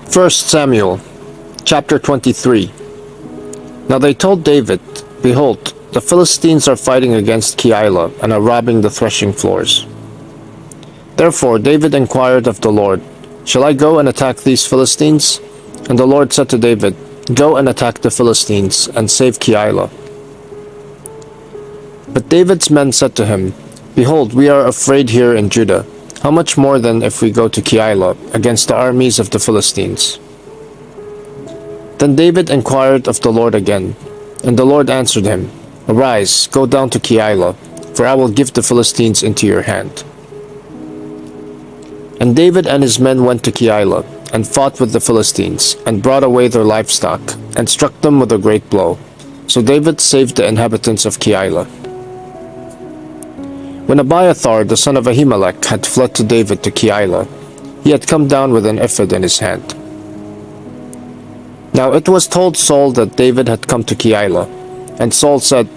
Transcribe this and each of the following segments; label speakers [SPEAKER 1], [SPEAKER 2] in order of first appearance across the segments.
[SPEAKER 1] First Samuel, chapter 23. Now they told David, Behold, the Philistines are fighting against Keilah and are robbing the threshing floors. Therefore David inquired of the Lord, Shall I go and attack these Philistines? And the Lord said to David, Go and attack the Philistines, and save Keilah. But David's men said to him, Behold, we are afraid here in Judah. How much more then if we go to Keilah against the armies of the Philistines? Then David inquired of the Lord again, and the Lord answered him, Arise, go down to Keilah, for I will give the Philistines into your hand. And David and his men went to Keilah, and fought with the Philistines, and brought away their livestock, and struck them with a great blow. So David saved the inhabitants of Keilah. When Abiathar the son of Ahimelech had fled to David to Keilah, he had come down with an ephod in his hand. Now it was told Saul that David had come to Keilah, and Saul said,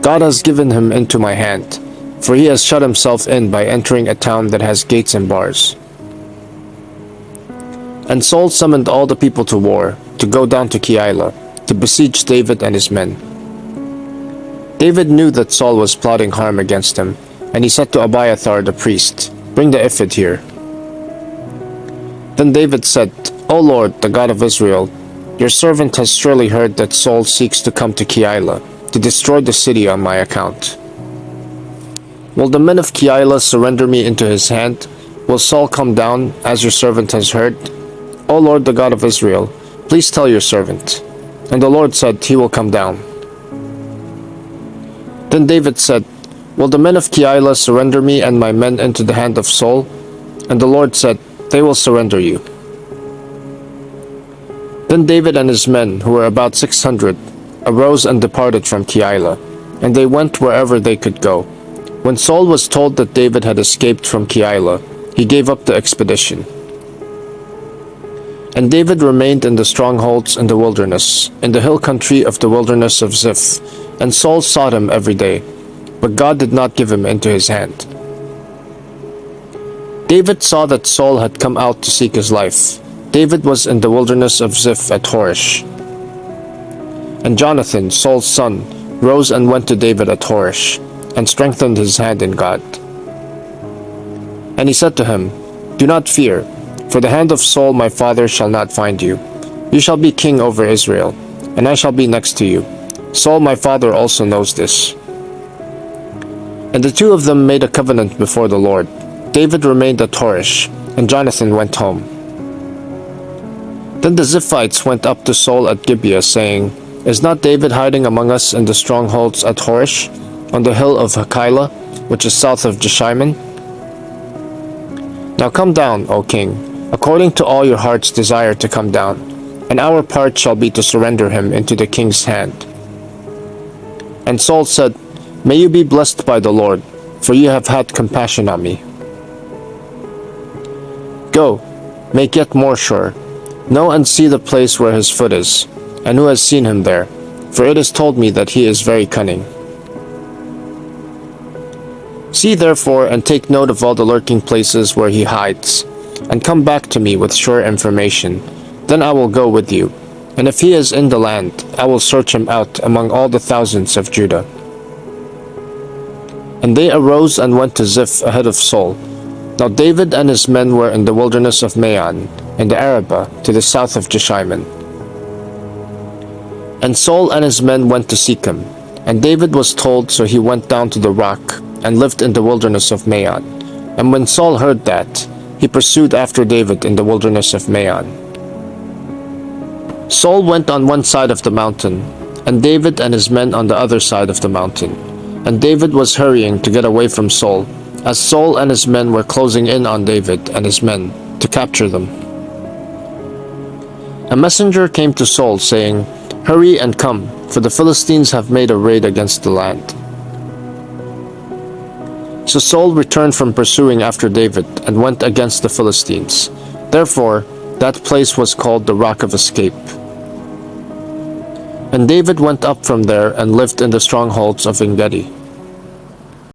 [SPEAKER 1] God has given him into my hand, for he has shut himself in by entering a town that has gates and bars. And Saul summoned all the people to war, to go down to Keilah, to besiege David and his men. David knew that Saul was plotting harm against him, and he said to Abiathar the priest, Bring the ephod here. Then David said, O Lord, the God of Israel, your servant has surely heard that Saul seeks to come to Keilah, to destroy the city on my account. Will the men of Keilah surrender me into his hand? Will Saul come down, as your servant has heard? O Lord, the God of Israel, please tell your servant. And the Lord said, He will come down. Then David said, Will the men of Keilah surrender me and my men into the hand of Saul? And the Lord said, They will surrender you. Then David and his men, who were about 600, arose and departed from Keilah, and they went wherever they could go. When Saul was told that David had escaped from Keilah, he gave up the expedition. And David remained in the strongholds in the wilderness, in the hill country of the wilderness of Ziph, and Saul sought him every day, but God did not give him into his hand. David saw that Saul had come out to seek his life. David was in the wilderness of Ziph at Horish. And Jonathan, Saul's son, rose and went to David at Horish, and strengthened his hand in God. And he said to him, Do not fear, for the hand of Saul my father shall not find you. You shall be king over Israel, and I shall be next to you. Saul my father also knows this. And the two of them made a covenant before the Lord. David remained at Horish, and Jonathan went home. Then the Ziphites went up to Saul at Gibeah, saying, Is not David hiding among us in the strongholds at Horish, on the hill of Keilah, which is south of Jeshimon? Now come down, O king, according to all your heart's desire to come down, and our part shall be to surrender him into the king's hand. And Saul said, May you be blessed by the Lord, for you have had compassion on me. Go, make yet more sure. Know and see the place where his foot is, and who has seen him there, for it is told me that he is very cunning. See therefore and take note of all the lurking places where he hides, and come back to me with sure information. Then I will go with you, and if he is in the land, I will search him out among all the thousands of Judah. And they arose and went to Ziph ahead of Saul. Now David and his men were in the wilderness of Maon, in the Arabah, to the south of Jeshimon. And Saul and his men went to seek him, and David was told, so he went down to the rock, and lived in the wilderness of Maon. And when Saul heard that, he pursued after David in the wilderness of Maon. Saul went on one side of the mountain, and David and his men on the other side of the mountain. And David was hurrying to get away from Saul, as Saul and his men were closing in on David and his men, to capture them. A messenger came to Saul, saying, Hurry and come, for the Philistines have made a raid against the land. So Saul returned from pursuing after David, and went against the Philistines. Therefore, that place was called the Rock of Escape. And David went up from there, and lived in the strongholds of En-gedi.